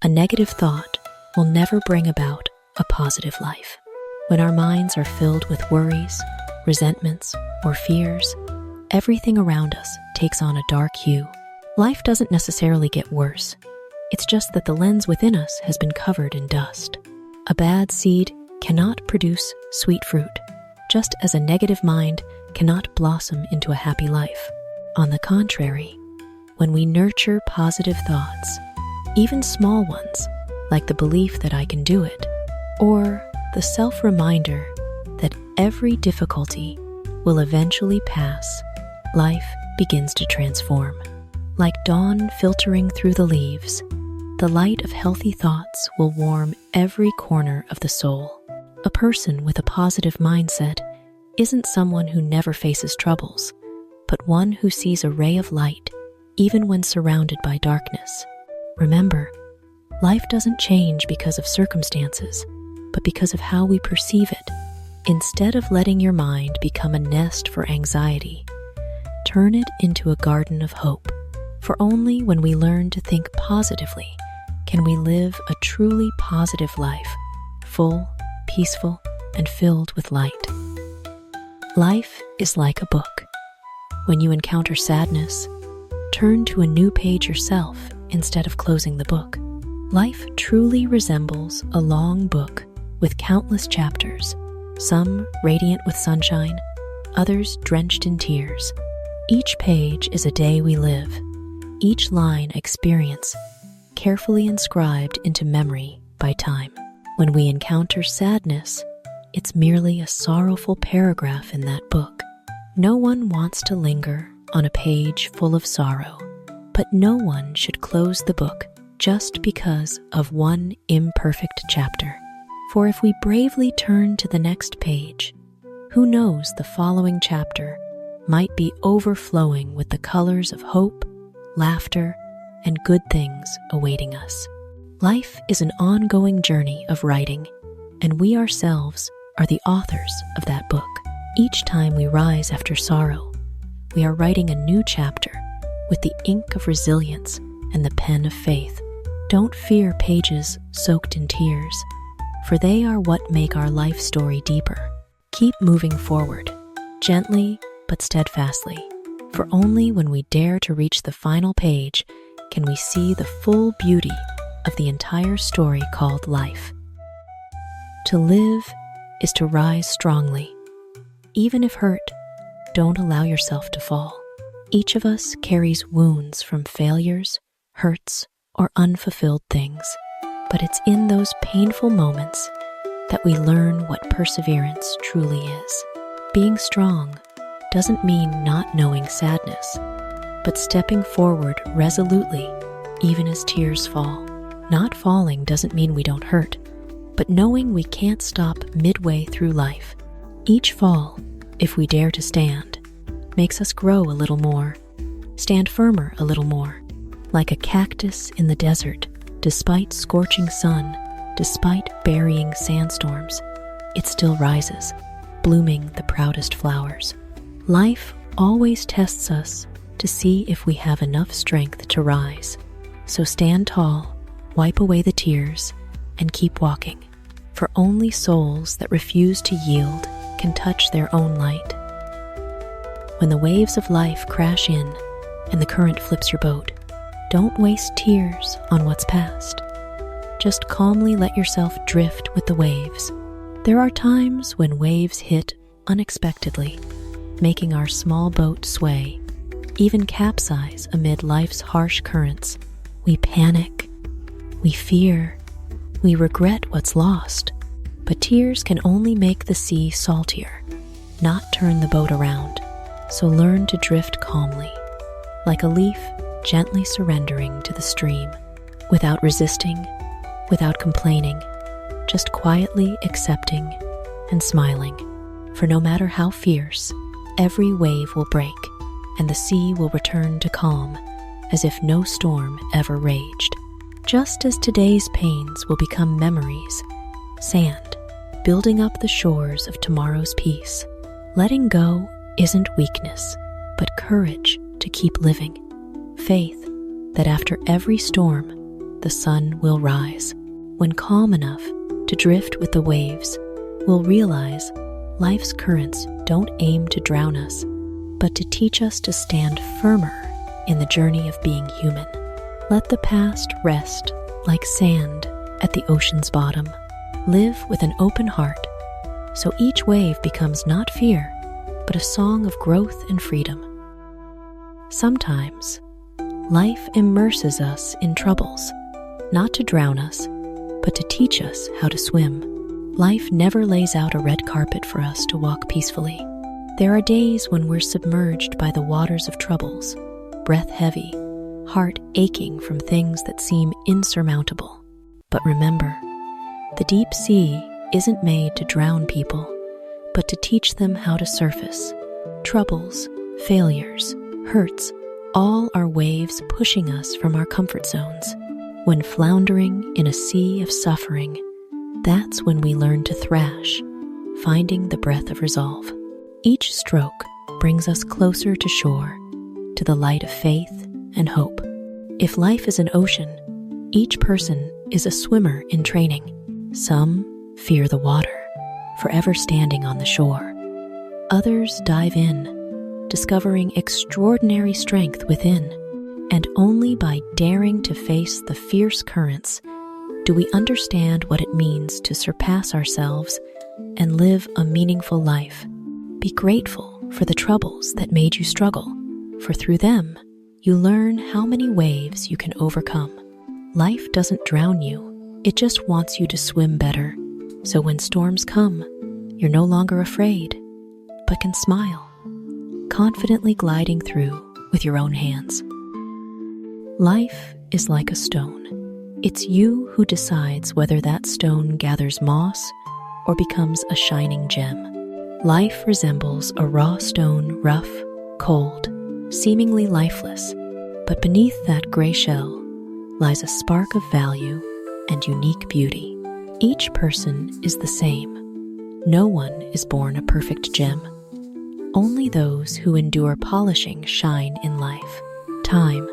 A negative thought will never bring about a positive life. When our minds are filled with worries, resentments, or fears, everything around us takes on a dark hue. Life doesn't necessarily get worse. It's just that the lens within us has been covered in dust. A bad seed cannot produce sweet fruit, just as a negative mind cannot blossom into a happy life. On the contrary, when we nurture positive thoughts, even small ones, like the belief that I can do it, or the self-reminder that every difficulty will eventually pass, life begins to transform. Like dawn filtering through the leaves, the light of healthy thoughts will warm every corner of the soul. A person with a positive mindset isn't someone who never faces troubles, but one who sees a ray of light even when surrounded by darkness. Remember, life doesn't change because of circumstances, but because of how we perceive it. Instead of letting your mind become a nest for anxiety, turn it into a garden of hope. For only when we learn to think positively can we live a truly positive life, full, peaceful, and filled with light. Life is like a book. When you encounter sadness, turn to a new page yourself instead of closing the book. Life truly resembles a long book with countless chapters, some radiant with sunshine, others drenched in tears. Each page is a day we live, each line experience, carefully inscribed into memory by time. When we encounter sadness, it's merely a sorrowful paragraph in that book. No one wants to linger on a page full of sorrow, but no one should close the book just because of one imperfect chapter. For if we bravely turn to the next page, who knows, the following chapter might be overflowing with the colors of hope, laughter, and good things awaiting us. Life is an ongoing journey of writing, and we ourselves are the authors of that book. Each time we rise after sorrow, we are writing a new chapter with the ink of resilience and the pen of faith. Don't fear pages soaked in tears, for they are what make our life story deeper. Keep moving forward, gently but steadfastly, for only when we dare to reach the final page can we see the full beauty of the entire story called life. To live is to rise strongly. Even if hurt, don't allow yourself to fall. Each of us carries wounds from failures, hurts, or unfulfilled things, but it's in those painful moments that we learn what perseverance truly is. Being strong doesn't mean not knowing sadness, but stepping forward resolutely even as tears fall. Not falling doesn't mean we don't hurt, but knowing we can't stop midway through life. Each fall, if we dare to stand, makes us grow a little more, stand firmer a little more. Like a cactus in the desert, despite scorching sun, despite burying sandstorms, it still rises, blooming the proudest flowers. Life always tests us to see if we have enough strength to rise. So stand tall, wipe away the tears, and keep walking. For only souls that refuse to yield can touch their own light. When the waves of life crash in and the current flips your boat, don't waste tears on what's past. Just calmly let yourself drift with the waves. There are times when waves hit unexpectedly, making our small boat sway, even capsize amid life's harsh currents. We panic, we fear, we regret what's lost, but tears can only make the sea saltier, not turn the boat around. So learn to drift calmly, like a leaf gently surrendering to the stream, without resisting, without complaining, just quietly accepting and smiling. For no matter how fierce, every wave will break, and the sea will return to calm, as if no storm ever raged. Just as today's pains will become memories, sand, building up the shores of tomorrow's peace. Letting go isn't weakness, but courage to keep living. Faith that after every storm, the sun will rise. When calm enough to drift with the waves, we'll realize life's currents don't aim to drown us, but to teach us to stand firmer in the journey of being human. Let the past rest like sand at the ocean's bottom. Live with an open heart, so each wave becomes not fear, but a song of growth and freedom. Sometimes, life immerses us in troubles, not to drown us, but to teach us how to swim. Life never lays out a red carpet for us to walk peacefully. There are days when we're submerged by the waters of troubles, breath heavy, heart aching from things that seem insurmountable. But remember, the deep sea isn't made to drown people, but to teach them how to surface. Troubles, failures, hurts, all are waves pushing us from our comfort zones. When floundering in a sea of suffering, that's when we learn to thrash, finding the breath of resolve. Each stroke brings us closer to shore, to the light of faith and hope. If life is an ocean, each person is a swimmer in training. Some fear the water, forever standing on the shore. Others dive in, discovering extraordinary strength within. And only by daring to face the fierce currents do we understand what it means to surpass ourselves and live a meaningful life. Be grateful for the troubles that made you struggle, for through them, you learn how many waves you can overcome. Life doesn't drown you, it just wants you to swim better. So when storms come, you're no longer afraid, but can smile, confidently gliding through with your own hands. Life is like a stone. It's you who decides whether that stone gathers moss or becomes a shining gem. Life resembles a raw stone, rough, cold, seemingly lifeless, but beneath that gray shell lies a spark of value and unique beauty. Each person is the same. No one is born a perfect gem. Only those who endure polishing shine in life. Time,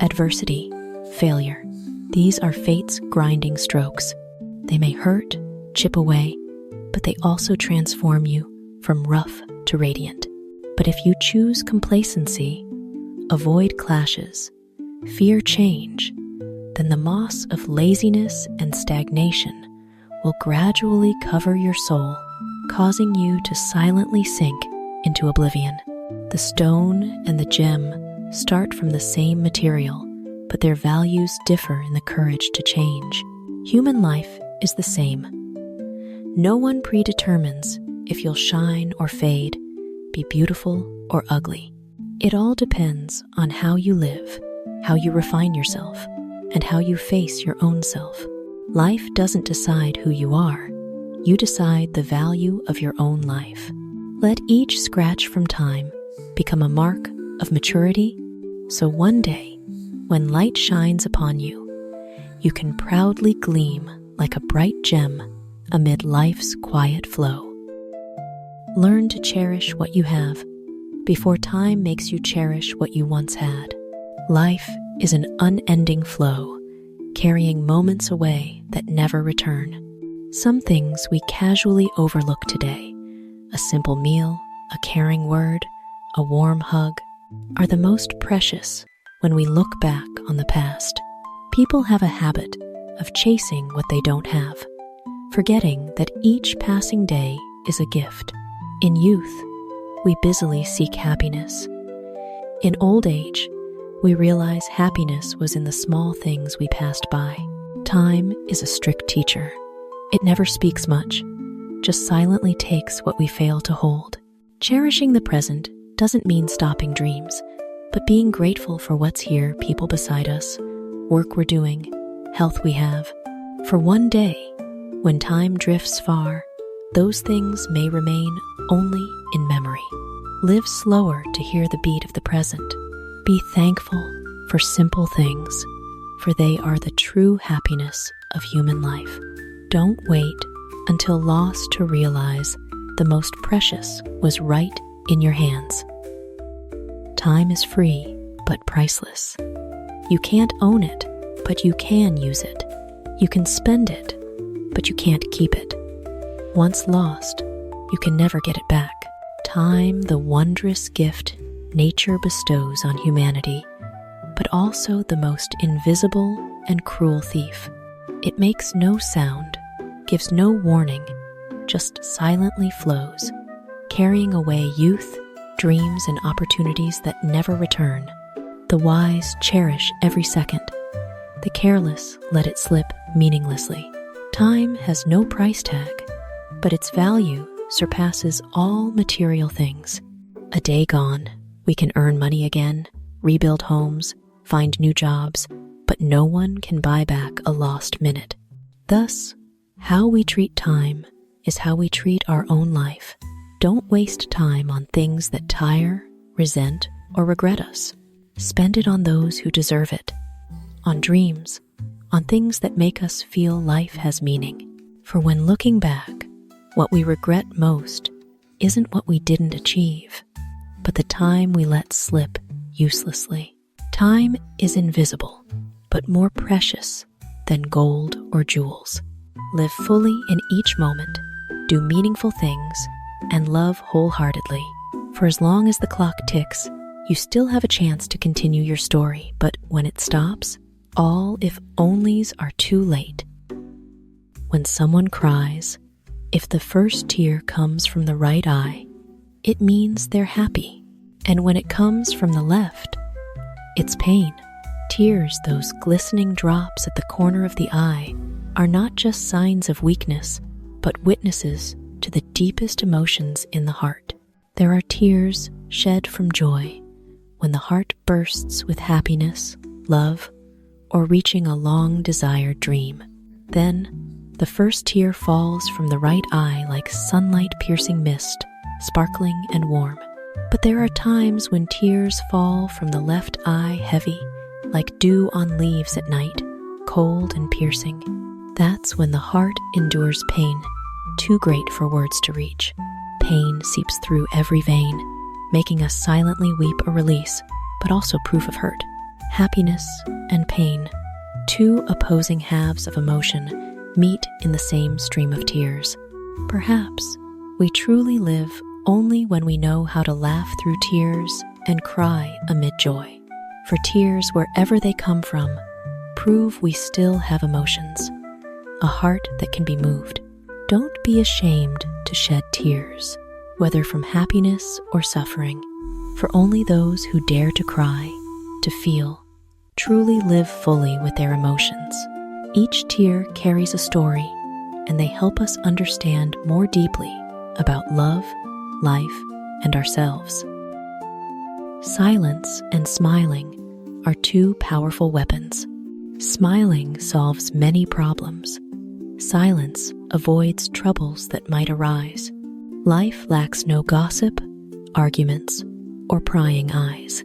adversity, failure. These are fate's grinding strokes. They may hurt, chip away, but they also transform you from rough to radiant. But if you choose complacency, avoid clashes, fear change, then the moss of laziness and stagnation will gradually cover your soul, causing you to silently sink into oblivion. The stone and the gem start from the same material, but their values differ in the courage to change. Human life is the same. No one predetermines if you'll shine or fade, be beautiful or ugly. It all depends on how you live, how you refine yourself, and how you face your own self. Life doesn't decide who you are. You decide the value of your own life. Let each scratch from time become a mark of maturity, so one day, when light shines upon you, you can proudly gleam like a bright gem amid life's quiet flow. Learn to cherish what you have before time makes you cherish what you once had. Life is an unending flow, carrying moments away that never return. Some things we casually overlook today, a simple meal, a caring word, a warm hug, are the most precious when we look back on the past. People have a habit of chasing what they don't have, forgetting that each passing day is a gift. In youth, we busily seek happiness. In old age, we realize happiness was in the small things we passed by. Time is a strict teacher. It never speaks much, just silently takes what we fail to hold. Cherishing the present doesn't mean stopping dreams, but being grateful for what's here, people beside us, work we're doing, health we have. For one day, when time drifts far, those things may remain only in memory. Live slower to hear the beat of the present. Be thankful for simple things, for they are the true happiness of human life. Don't wait until lost to realize the most precious was right in your hands. Time is free, but priceless. You can't own it, but you can use it. You can spend it, but you can't keep it. Once lost, you can never get it back. Time, the wondrous gift nature bestows on humanity, but also the most invisible and cruel thief. It makes no sound, gives no warning, just silently flows, carrying away youth, dreams, and opportunities that never return. The wise cherish every second. The careless let it slip meaninglessly. Time has no price tag, but its value surpasses all material things. A day gone, we can earn money again, rebuild homes, find new jobs, but no one can buy back a lost minute. Thus, how we treat time is how we treat our own life. Don't waste time on things that tire, resent, or regret us. Spend it on those who deserve it, on dreams, on things that make us feel life has meaning. For when looking back, what we regret most isn't what we didn't achieve, but the time we let slip uselessly. Time is invisible, but more precious than gold or jewels. Live fully in each moment, do meaningful things, and love wholeheartedly. For as long as the clock ticks, you still have a chance to continue your story, but when it stops, all if onlys are too late. When someone cries, if the first tear comes from the right eye, it means they're happy. And when it comes from the left, it's pain. Tears, those glistening drops at the corner of the eye, are not just signs of weakness, but witnesses to the deepest emotions in the heart. There are tears shed from joy, when the heart bursts with happiness, love, or reaching a long-desired dream. Then, the first tear falls from the right eye like sunlight-piercing mist, sparkling and warm. But there are times when tears fall from the left eye heavy, like dew on leaves at night, cold and piercing. That's when the heart endures pain, too great for words to reach. Pain seeps through every vein, making us silently weep a release, but also proof of hurt. Happiness and pain, two opposing halves of emotion, meet in the same stream of tears. Perhaps we truly live only when we know how to laugh through tears and cry amid joy. For tears, wherever they come from, prove we still have emotions, a heart that can be moved. Don't be ashamed to shed tears, whether from happiness or suffering, for only those who dare to cry, to feel, truly live fully with their emotions. Each tear carries a story, and they help us understand more deeply about love, life, and ourselves. Silence and smiling are two powerful weapons. Smiling solves many problems. Silence avoids troubles that might arise. Life lacks no gossip, arguments, or prying eyes.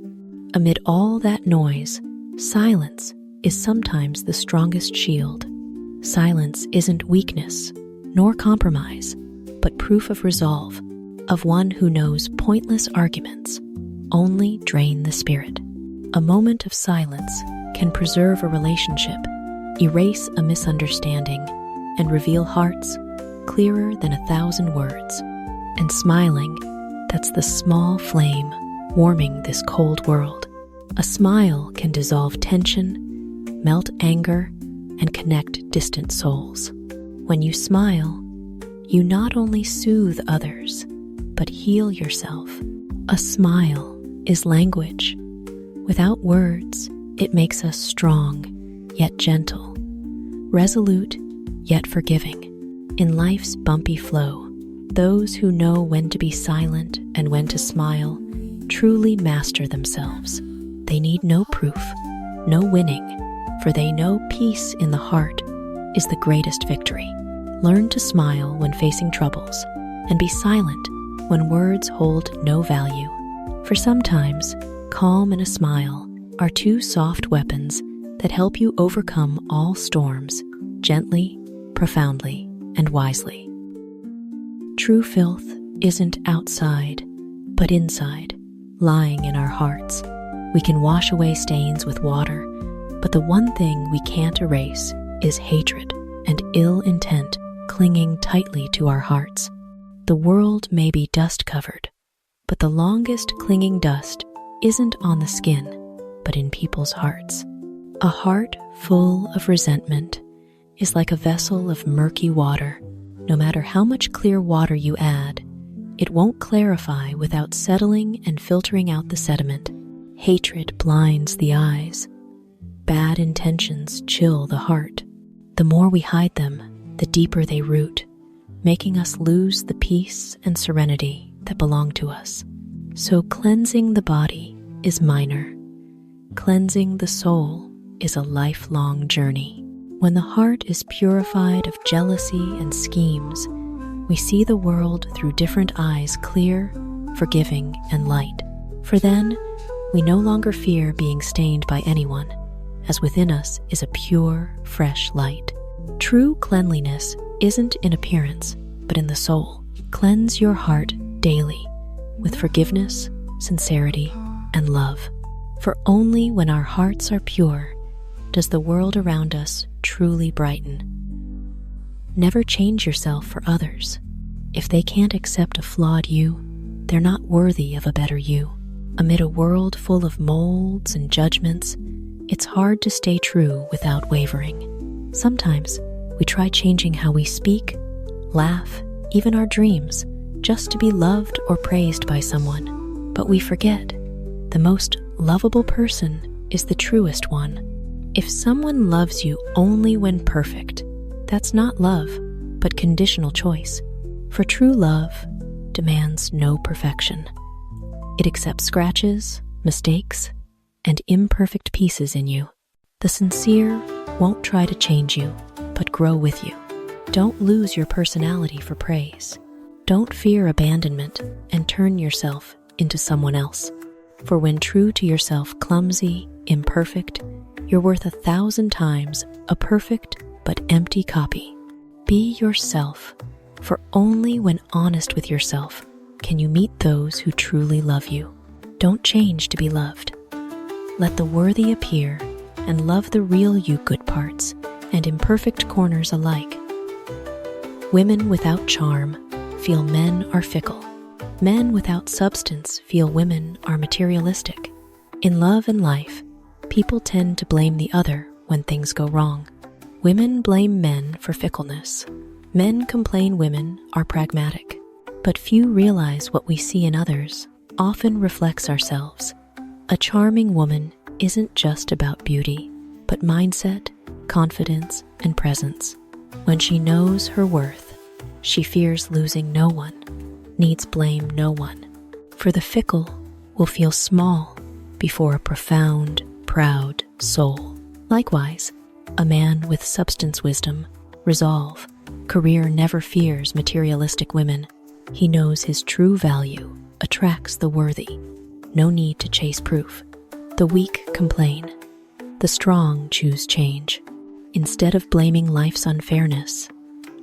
Amid all that noise, silence is sometimes the strongest shield. Silence isn't weakness, nor compromise, but proof of resolve, of one who knows pointless arguments only drain the spirit. A moment of silence can preserve a relationship, erase a misunderstanding, and reveal hearts clearer than 1,000 words. And smiling, that's the small flame warming this cold world. A smile can dissolve tension, melt anger, and connect distant souls. When you smile, you not only soothe others, but heal yourself. A smile is language. Without words, it makes us strong, yet gentle, resolute, yet forgiving. In life's bumpy flow, those who know when to be silent and when to smile truly master themselves. They need no proof, no winning, for they know peace in the heart is the greatest victory. Learn to smile when facing troubles, and be silent when words hold no value. For sometimes, calm and a smile are two soft weapons that help you overcome all storms gently, profoundly, and wisely. True filth isn't outside, but inside, lying in our hearts. We can wash away stains with water, but But the one thing we can't erase is hatred and ill intent clinging tightly to our hearts. The world may be dust-covered, but the longest clinging dust isn't on the skin, but in people's hearts. A heart full of resentment is like a vessel of murky water. No matter how much clear water you add, it won't clarify without settling and filtering out the sediment. Hatred blinds the eyes. Bad intentions chill the heart. The more we hide them, the deeper they root, making us lose the peace and serenity that belong to us. So cleansing the body is minor. Cleansing the soul is a lifelong journey. When the heart is purified of jealousy and schemes, we see the world through different eyes, clear, forgiving, and light. For then, we no longer fear being stained by anyone, as within us is a pure, fresh light. True cleanliness isn't in appearance, but in the soul. Cleanse your heart daily with forgiveness, sincerity, and love. For only when our hearts are pure does the world around us truly brighten. Never change yourself for others. If they can't accept a flawed you, they're not worthy of a better you. Amid a world full of molds and judgments, it's hard to stay true without wavering. Sometimes we try changing how we speak, laugh, even our dreams, just to be loved or praised by someone. But we forget, the most lovable person is the truest one. If someone loves you only when perfect, that's not love, but conditional choice. For true love demands no perfection. It accepts scratches, mistakes, and imperfect pieces in you. The sincere won't try to change you, but grow with you. Don't lose your personality for praise. Don't fear abandonment and turn yourself into someone else. For when true to yourself, clumsy, imperfect, you're worth 1,000 times a perfect but empty copy. Be yourself, for only when honest with yourself can you meet those who truly love you. Don't change to be loved. Let the worthy appear and love the real you, good parts and imperfect corners alike. Women without charm feel men are fickle. Men without substance feel women are materialistic. In love and life, people tend to blame the other when things go wrong. Women blame men for fickleness. Men complain women are pragmatic. But few realize what we see in others often reflects ourselves. A charming woman isn't just about beauty, but mindset, confidence, and presence. When she knows her worth, she fears losing no one, needs blame no one. For the fickle will feel small before a profound, proud soul. Likewise, a man with substance, wisdom, resolve, career never fears materialistic women. He knows his true value attracts the worthy. No need to chase proof. The weak complain. The strong choose change. Instead of blaming life's unfairness,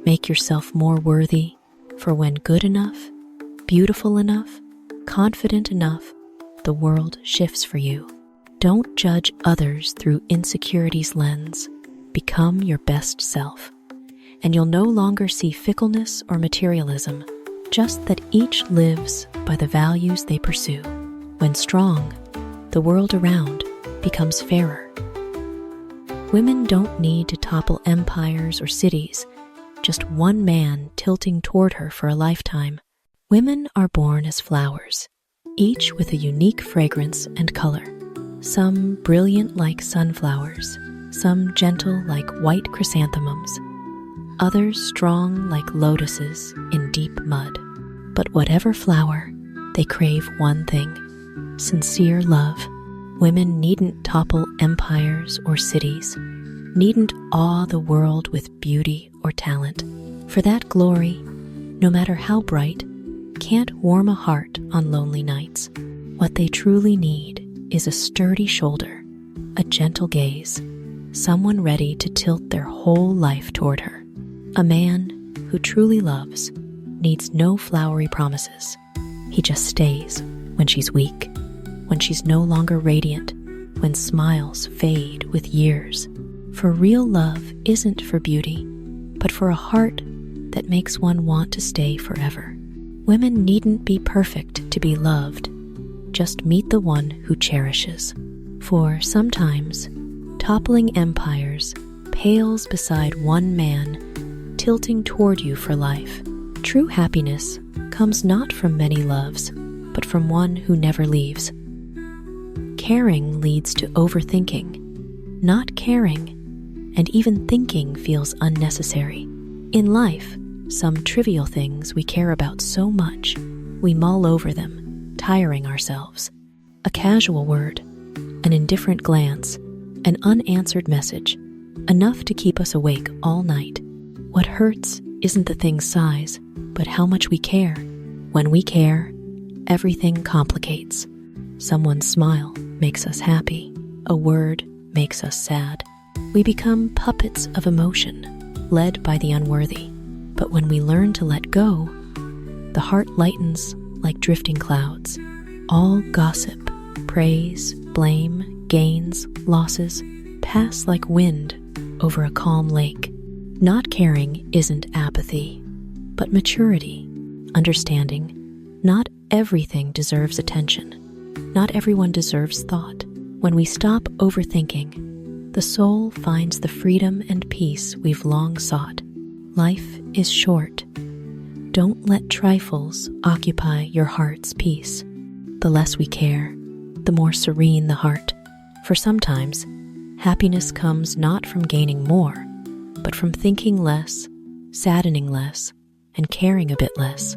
make yourself more worthy, for when good enough, beautiful enough, confident enough, the world shifts for you. Don't judge others through insecurity's lens. Become your best self, and you'll no longer see fickleness or materialism, just that each lives by the values they pursue. When strong, the world around becomes fairer. Women don't need to topple empires or cities, just one man tilting toward her for a lifetime. Women are born as flowers, each with a unique fragrance and color. Some brilliant like sunflowers, some gentle like white chrysanthemums, others strong like lotuses in deep mud. But whatever flower, they crave one thing: sincere love. Women needn't topple empires or cities, needn't awe the world with beauty or talent. For that glory, no matter how bright, can't warm a heart on lonely nights. What they truly need is a sturdy shoulder, a gentle gaze, someone ready to tilt their whole life toward her. A man who truly loves needs no flowery promises. He just stays when she's weak, when she's no longer radiant, when smiles fade with years. For real love isn't for beauty, but for a heart that makes one want to stay forever. Women needn't be perfect to be loved. Just meet the one who cherishes. For sometimes, toppling empires pales beside one man tilting toward you for life. True happiness comes not from many loves, but from one who never leaves. Caring leads to overthinking. Not caring, and even thinking feels unnecessary. In life, some trivial things we care about so much, we mull over them, tiring ourselves. A casual word, an indifferent glance, an unanswered message, enough to keep us awake all night. What hurts isn't the thing's size, but how much we care. When we care, everything complicates. Someone's smile makes us happy. A word makes us sad. We become puppets of emotion, led by the unworthy. But when we learn to let go, the heart lightens like drifting clouds. All gossip, praise, blame, gains, losses pass like wind over a calm lake. Not caring isn't apathy, but maturity, understanding. Not everything deserves attention. Not everyone deserves thought. When we stop overthinking, the soul finds the freedom and peace we've long sought. Life is short. Don't let trifles occupy your heart's peace. The less we care, the more serene the heart. For sometimes, happiness comes not from gaining more, but from thinking less, saddening less, and caring a bit less.